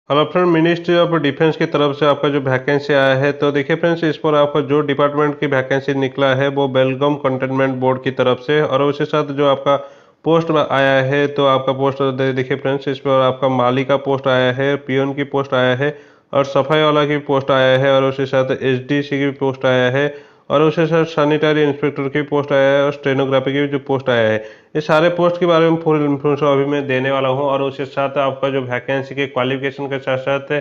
Hello friend, ministry of defence की तरफ से आपका जो वैकेंसी आया है, तो देखिए फ्रेंड्स, इस पर आपका जो डिपार्टमेंट की वैकेंसी निकला है वो बेलगाम कंटेनमेंट बोर्ड की तरफ से, और उसके साथ जो आपका पोस्ट आया है, तो आपका पोस्ट देखिए फ्रेंड्स, इस पर आपका माली का पोस्ट आया है, पियोन की पोस्ट आया है, और सफाई वाला की पोस्ट आया है, और उसके साथ एसडीसी की पोस्ट आया है, और उसके साथ सैनिटरी इंस्पेक्टर की पोस्ट आया है, और स्टेनोग्राफी की जो पोस्ट आया है। ये सारे पोस्ट के बारे में फुल इन्फॉर्मेशन अभी मैं देने वाला हूँ, और उसके साथ आपका जो वैकेंसी के क्वालिफिकेशन के साथ साथ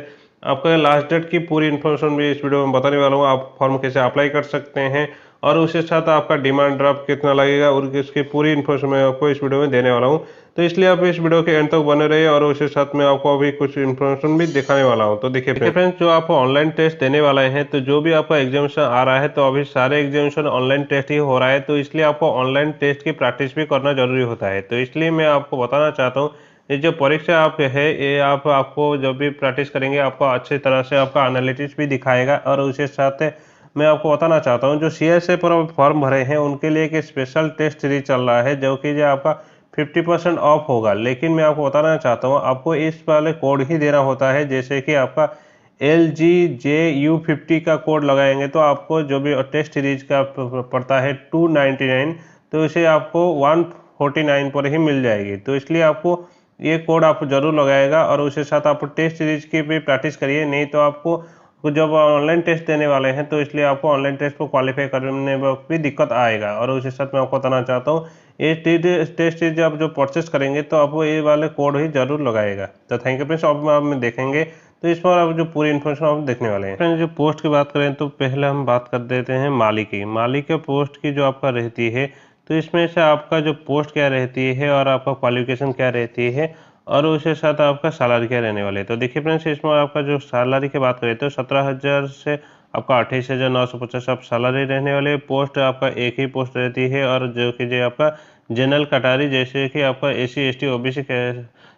आपका लास्ट डेट की पूरी इन्फॉर्मेशन भी इस वीडियो में बताने वाला हूँ। आप फॉर्म कैसे अप्लाई कर सकते हैं, और उसके साथ आपका डिमांड ड्राफ्ट कितना लगेगा, और इसकी पूरी इन्फॉर्मेशन मैं आपको इस वीडियो में देने वाला हूँ। तो इसलिए आप इस वीडियो के एंड तक बने रहिए, और उसके साथ मैं आपको अभी कुछ इन्फॉर्मेशन भी दिखाने वाला हूँ। तो देखिए फ्रेंड्स, जो आप ऑनलाइन टेस्ट देने वाले हैं, तो जो भी आपका एग्जामिनेशन आ रहा है, तो अभी सारे एग्जामिनेशन ऑनलाइन टेस्ट ही हो रहा है, तो इसलिए आपको ऑनलाइन टेस्ट की प्रैक्टिस भी करना जरूरी होता है। तो इसलिए मैं आपको बताना चाहता हूँ, ये जो परीक्षा आप है, ये आपको जब भी प्रैक्टिस करेंगे, आपको अच्छी तरह से आपका एनालिटिक्स भी दिखाएगा। और उसके साथ मैं आपको बताना चाहता हूँ, जो सीएसए पर फॉर्म भरे हैं उनके लिए एक स्पेशल टेस्ट सीरीज चल रहा है, जो आपका 50% ऑफ होगा। लेकिन मैं आपको बताना चाहता हूँ, आपको इस वाले कोड ही देना होता है। जैसे कि आपका LGJU50 का कोड लगाएंगे, तो आपको जो भी टेस्ट सीरीज का पड़ता है 299, तो इसे आपको 149 पर ही मिल जाएगी। तो इसलिए आपको ये कोड आप जरूर लगाएगा, और उसके साथ आप टेस्ट सीरीज की भी प्रैक्टिस करिए। नहीं तो आपको जब ऑनलाइन टेस्ट देने वाले हैं, तो इसलिए आपको ऑनलाइन टेस्ट को क्वालिफाई करने में भी दिक्कत आएगा। और उसके साथ मैं आपको बताना चाहता हूँ, ये टेस्ट सीरीज आप जो परचेस करेंगे, तो आपको ये वाले कोड ही जरूर लगाएगा। तो थैंक यू फ्रेंड्स, अब आप देखेंगे, तो इस पर आप जो पूरी इन्फॉर्मेशन आप देखने वाले हैं। फ्रेंड्स, जो पोस्ट की बात करें, तो पहले हम बात कर देते हैं माली की। माली के पोस्ट की जो आपका रहती है, तो इसमें से आपका जो पोस्ट क्या रहती है, और आपका क्वालिफिकेशन क्या रहती है, और उसके साथ आपका सैलरी क्या रहने वाले है। तो देखिए फ्रेंड्स, इसमें आपका जो सैलरी की बात करें, तो 17,000 से आपका 28,950 आप सैलरी रहने वाले। पोस्ट आपका एक ही पोस्ट रहती है, और जो आपका जनरल कैटेगरी, जैसे कि आपका SC ST OBC के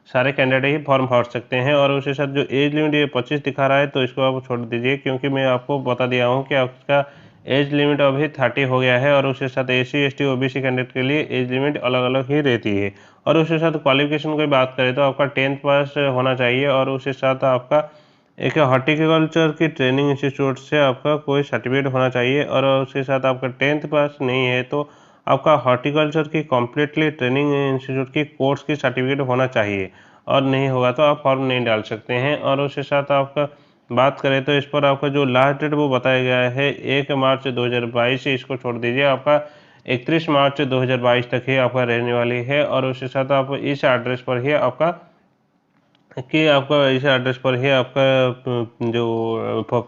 सारे कैंडिडेट ही फॉर्म भर सकते हैं। और उसके साथ जो एज लिमिट ये 25 दिखा रहा है, तो इसको आप छोड़ दीजिए, क्योंकि मैं आपको बता दिया हूँ कि आपका एज लिमिट अभी 30 हो गया है। और उसके साथ SC ST OBC कैंडिडेट के लिए एज लिमिट अलग अलग ही रहती है। और उसके साथ क्वालिफिकेशन की बात करें, तो आपका 10th पास होना चाहिए, और उसके साथ आपका एक हॉर्टिकल्चर की ट्रेनिंग इंस्टीट्यूट से आपका कोई सर्टिफिकेट होना चाहिए। और उसके साथ आपका 10th पास नहीं है, तो आपका हॉर्टिकल्चर की कम्प्लीटली ट्रेनिंग इंस्टीट्यूट की कोर्स की सर्टिफिकेट होना चाहिए, और नहीं होगा तो आप फॉर्म नहीं डाल सकते हैं। और उसके साथ आपका बात करें, तो इस पर आपका जो लास्ट डेट वो बताया गया है 1 मार्च 2022, इसको छोड़ दीजिए, आपका 31 मार्च 2022 तक ही आपका रहने वाली है। और उसके साथ आप इस एड्रेस पर ही आपका इस एड्रेस पर ही आपका जो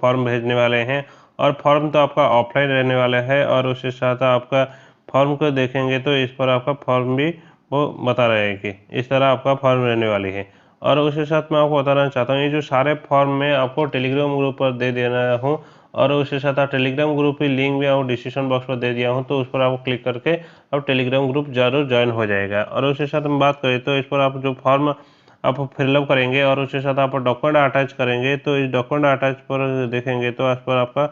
फॉर्म भेजने वाले हैं। और फॉर्म तो आपका ऑफलाइन रहने वाला है। और उसके साथ आपका फॉर्म को देखेंगे, तो इस पर आपका फॉर्म भी वो बता रहे हैं कि इस तरह आपका फॉर्म रहने वाली है। और उसके साथ मैं आपको बताना चाहता हूँ, ये जो सारे फॉर्म मैं आपको टेलीग्राम ग्रुप पर दे देना हूँ, और उसके साथ आप टेलीग्राम ग्रुप की लिंक भी आपको डिस्क्रिप्शन बॉक्स पर दे दिया हूँ, तो उस पर आपको क्लिक करके अब टेलीग्राम ग्रुप जरूर ज्वाइन हो जाएगा। और उसके साथ हम बात करें, तो इस पर आप जो फॉर्म आप फिलअप करेंगे, और उसके साथ आप डॉक्यूमेंट अटैच करेंगे, तो इस डॉक्यूमेंट अटैच पर देखेंगे, तो इस पर आपका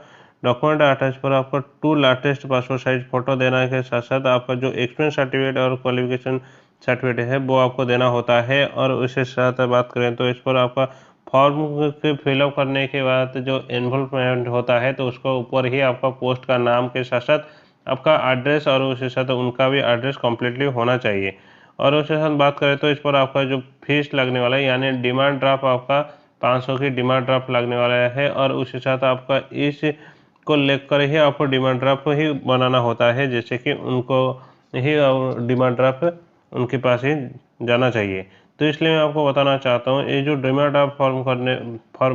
डॉक्यूमेंट अटैच पर आपका 2 लेटेस्ट पासपोर्ट साइज फोटो देना के साथ साथ आपका जो एक्सपीरियंस सर्टिफिकेट और क्वालिफिकेशन सर्टिफिकेट है वो आपको देना होता है। और उसके साथ बात करें, तो इस पर आपका फॉर्म के फिलअप करने के बाद जो एनवलपमेंट होता है, तो उसको ऊपर ही आपका पोस्ट का नाम के साथ साथ आपका एड्रेस, और उसके साथ उनका भी एड्रेस कम्प्लीटली होना चाहिए। और उसके साथ बात करें, तो इस पर आपका जो फीस लगने वाला है, यानी डिमांड ड्राफ्ट आपका 500 की डिमांड ड्राफ्ट लगने वाला है। और उसके साथ आपका इस को लेकर ही आपको डिमांड ड्राफ्ट ही बनाना होता है, जैसे कि उनको ही डिमांड ड्राफ्ट उनके पास ही जाना चाहिए। तो इसलिए मैं आपको बताना चाहता हूँ, ये जो डिमांड ड्राफ्ट फॉर्म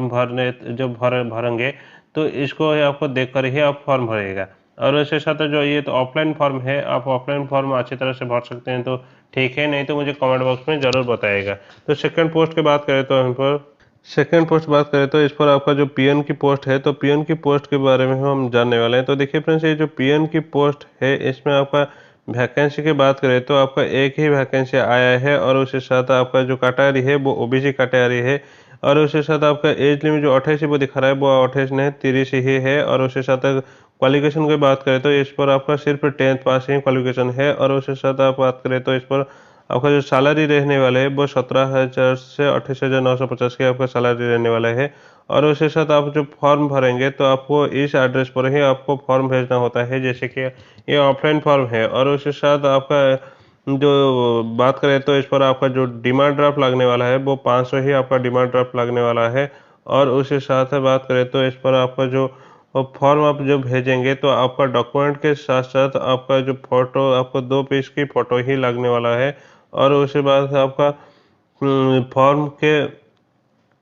भरने जब भरेंगे, तो इसको ही आपको देखकर ही आप फॉर्म भरेगा। और उसके साथ जो ये तो ऑफलाइन फॉर्म है, आप ऑफलाइन फॉर्म अच्छी तरह से भर सकते हैं, तो ठीक है, नहीं तो मुझे कमेंट बॉक्स में ज़रूर बताइएगा। तो सेकंड पोस्ट की बात करें, तो हम पर सेकंड पोस्ट बात करें, तो इस पर आपका जो पीएन की पोस्ट है, तो पीएन की पोस्ट के बारे में हम जानने वाले हैं। तो देखिए फ्रेंड्स, ये जो पीएन की पोस्ट है, इसमें आपका वैकेंसी की बात करें, तो आपका एक ही वैकेंसी आया है, और उसके साथ आपका जो कैटेगरी है वो ओबीसी कैटेगरी है। और उसके साथ आपका एज लिमिट जो 28 वो दिखा रहा है, वो 28 नहीं 30 ही है। और उसके साथ क्वालिफिकेशन की बात करें, तो इस पर आपका सिर्फ 10th पास ही क्वालिफिकेशन है। और उसके साथ आप बात करें, तो इस पर आपका जो सैलरी रहने वाला है वो 17,000 से 28,950 की आपका सैलरी रहने वाला है। और उसके साथ आप जो फॉर्म भरेंगे तो आपको इस एड्रेस पर ही आपको फॉर्म भेजना होता है, जैसे कि ये ऑफलाइन फॉर्म है। और उसके साथ आपका जो बात करें तो इस पर आपका जो डिमांड ड्राफ्ट लगने वाला है वो 500 ही आपका डिमांड ड्राफ्ट लगने वाला है। और उसके साथ बात करें तो इस पर आपका जो फॉर्म आप जो भेजेंगे तो आपका डॉक्यूमेंट के साथ साथ आपका जो फोटो, आपको 2 पीस की फोटो ही लगने वाला है। और उसके बाद आपका फॉर्म के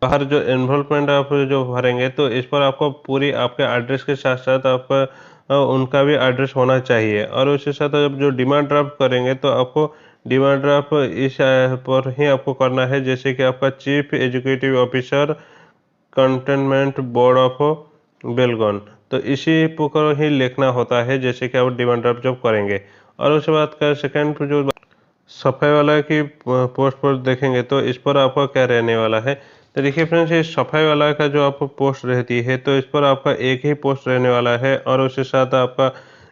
बाहर जो इन्वॉल्वमेंट आप जो भरेंगे तो इस पर आपको पूरी आपके एड्रेस के साथ साथ आपका उनका भी एड्रेस होना चाहिए। और उसके साथ आप जो डिमांड ड्राफ्ट करेंगे तो आपको डिमांड ड्राफ्ट इस पर ही आपको करना है, जैसे कि आपका chief executive officer cantonment board of Belgaum, तो इसी को ही लिखना होता है जैसे कि आप डिमांड ड्राफ्ट जब करेंगे। और उसके बाद का सेकंड जो सफाई वाला की पोस्ट पर देखेंगे तो इस पर आपका क्या रहने वाला है। तो देखिए फ्रेंड्स, ये सफाई वाला का जो आपको पोस्ट रहती है तो इस पर आपका एक ही पोस्ट रहने वाला है। और उसके साथ आपका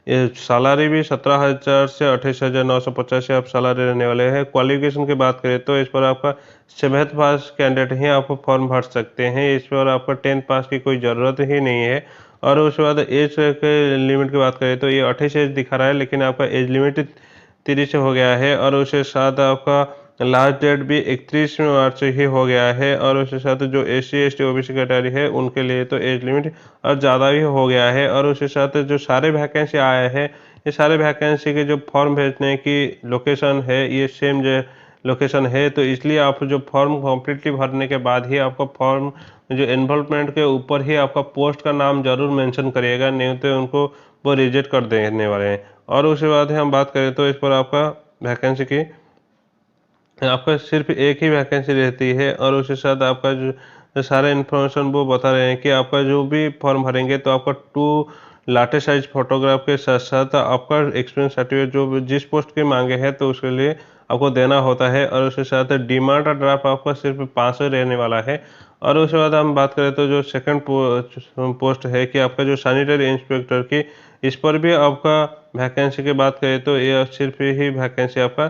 सैलरी भी 17,000 से 28,950 आप सैलरी रहने वाले हैं। क्वालिफिकेशन की बात करें तो इस पर आपका 7th पास कैंडिडेट ही आप फॉर्म भर सकते हैं, इस पर आपका 10th पास की कोई ज़रूरत ही नहीं है। और उसके बाद एज के लिमिट की बात करें तो ये 28 एज दिखा रहा है, लेकिन आपका एज लिमिट 30 हो गया है। और उसके साथ आपका लास्ट डेट भी 31 मार्च ही हो गया है। और उसके साथ जो SC ST OBC कैटेगरी है उनके लिए तो एज लिमिट और ज़्यादा भी हो गया है। और उसके साथ जो सारे वैकेंसी आए हैं, ये सारे वैकेंसी के जो फॉर्म भेजने की लोकेशन है ये सेम जो लोकेशन है, तो इसलिए आप जो फॉर्म कम्प्लीटली भरने के बाद ही आपका फॉर्म जो इन्वॉल्वमेंट के ऊपर ही आपका पोस्ट का नाम जरूर मेंशन करिएगा, नहीं तो उनको वो रिजेक्ट कर देने वाले हैं। और उसके बाद हम बात करें तो इस पर आपका वैकेंसी की आपका सिर्फ एक ही वैकेंसी रहती है। और उसके साथ आपका जो सारे इन्फॉर्मेशन वो बता रहे हैं कि आपका जो भी फॉर्म भरेंगे तो आपका 2 लाटे साइज फोटोग्राफ के साथ साथ आपका एक्सपीरियंस सर्टिफिकेट जो जिस पोस्ट के मांगे हैं तो उसके लिए आपको देना होता है। और उसके साथ डिमांड ड्राफ्ट आपका सिर्फ 500 रहने वाला है। और उसके बाद हम बात करें तो जो सेकंड पोस्ट है कि आपका जो सैनिटरी इंस्पेक्टर की, इस पर भी आपका वैकेंसी की बात करें तो ये सिर्फ ही वैकेंसी आपका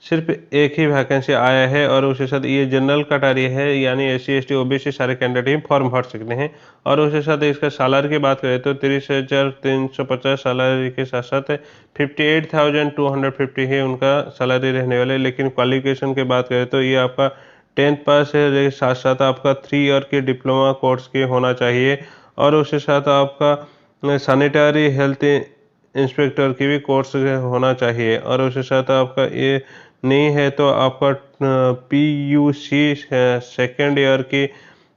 सिर्फ एक ही वैकेंसी आया है। और उसके साथ ये जनरल कैटेगरी है, यानी SC ST OBC सारे कैंडिडेट ही फॉर्म भर सकते हैं। और उसके साथ इसका सैलरी की बात करें तो 30,350 सैलरी के साथ साथ 58,250 ही उनका सैलरी रहने वाले। लेकिन क्वालिफिकेशन की बात करें तो ये आपका 10th पास है, साथ साथ आपका 3 ईयर के डिप्लोमा कोर्स के होना चाहिए। और उसके साथ आपका सैनिटरी हेल्थ इंस्पेक्टर की भी कोर्स होना चाहिए। और उसके साथ आपका ये नहीं है तो आपका PUC सेकेंड ईयर की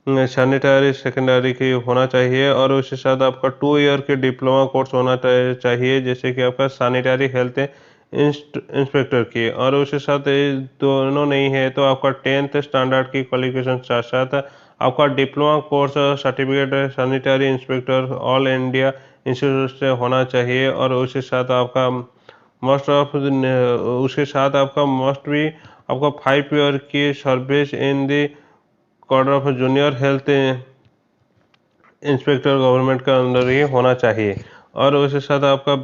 सैनिटरी सेकेंडरी की होना चाहिए। और उसके साथ आपका 2 ईयर के डिप्लोमा कोर्स होना चाहिए, जैसे कि आपका सैनिटरी हेल्थ इंस्पेक्टर की। और उसके साथ ये दोनों नहीं है तो आपका 10th स्टैंडर्ड की क्वालिफिकेशन साथ साथ आपका diploma course certificate sanitary inspector all India institute से होना चाहिए। और उसके साथ आपका मस्ट ऑफ उसके साथ आपका मस्ट भी आपका 5 ईयर की service in the cadre of junior health inspector government का अंदर ही होना चाहिए। और उसके साथ आपका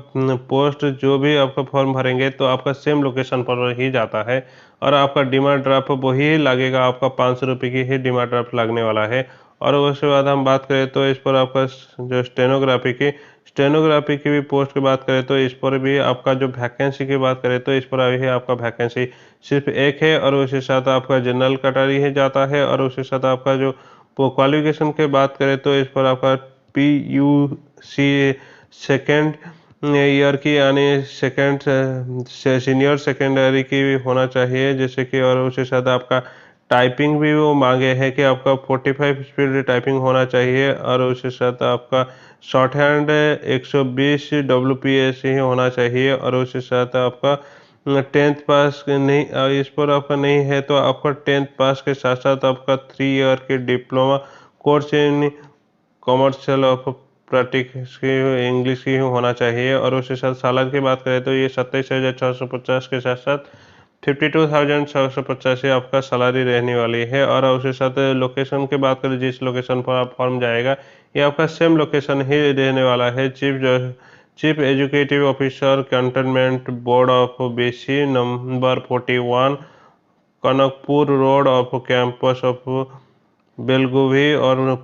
पोस्ट जो भी आपका फॉर्म भरेंगे तो आपका सेम लोकेशन पर ही जाता है। और आपका डिमांड ड्राफ्ट वही लगेगा, आपका 500 रुपये की ही डिमांड ड्राफ्ट लगने वाला है। और उसके बाद हम बात करें तो इस पर आपका जो स्टेनोग्राफी की भी पोस्ट की बात करें तो इस पर भी आपका जो वैकेंसी की बात करें तो इस पर अभी आपका वैकेंसी सिर्फ एक है। और उसके साथ आपका जनरल कैटेगरी ही जाता है। और उसके साथ आपका जो क्वालिफिकेशन की बात करें तो इस पर आपका PUC सेकेंड ईयर की, यानी सेकेंड सीनियर सेकेंडरी की भी होना चाहिए, जैसे कि। और उसके साथ आपका टाइपिंग भी वो मांगे हैं कि आपका 45 स्पीड टाइपिंग होना चाहिए। और उसके साथ आपका शॉर्ट हैंड 120 WPS ही होना चाहिए। और उसके साथ आपका 10th पास नहीं, इस पर आपका नहीं है तो आपका 10th पास के साथ साथ आपका 3 ईयर के diploma course in commercial of practice की इंग्लिश की होना चाहिए। और उसके साथ सैलरी की बात करें तो ये 27,650 के साथ साथ 52,650 आपका सैलरी रहने वाली है। और उसके साथ लोकेशन की बात करें, जिस लोकेशन पर आप फॉर्म जाएगा ये आपका सेम लोकेशन ही रहने वाला है। Chief executive officer cantonment board of BC number 41 Kanakpur road of campus of Belagavi, और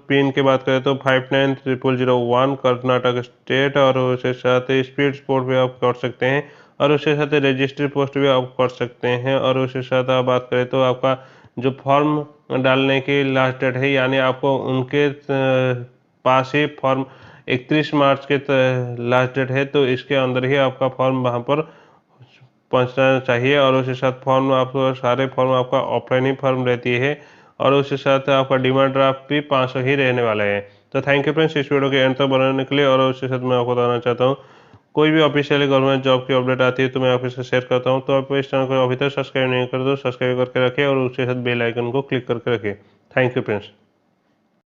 पिन की बात करें तो 590001 कर्नाटक स्टेट, और उसके साथ ही स्पीड पोस्ट भी आप कर सकते हैं, और उसके साथ रजिस्ट्री पोस्ट भी आप कर सकते हैं। और उसके साथ आप बात करें तो आपका जो फॉर्म डालने की लास्ट डेट है, यानी आपको उनके पास ही फॉर्म 31 मार्च के लास्ट डेट है, तो इसके अंदर ही आपका फॉर्म वहाँ पर पहुँचना चाहिए। और उसके साथ फॉर्म आपको सारे फॉर्म आपका ऑफलाइन ही फॉर्म रहती है, और उसके साथ आपका डिमांड ड्राफ्ट भी 500 ही रहने वाले हैं। तो थैंक यू फ्रेंड्स इस वीडियो के एंड तक बनाने के लिए। और उसके साथ मैं आपको बताना चाहता हूँ, कोई भी ऑफिशियली गवर्नमेंट जॉब की अपडेट आती है तो मैं आपके साथ शेयर करता हूँ। तो आप इस चैनल को अभी तक सब्सक्राइब नहीं कर दो, सब्सक्राइब करके रखें और उसके साथ बेल आइकन को क्लिक करके रखें। Thank you friends.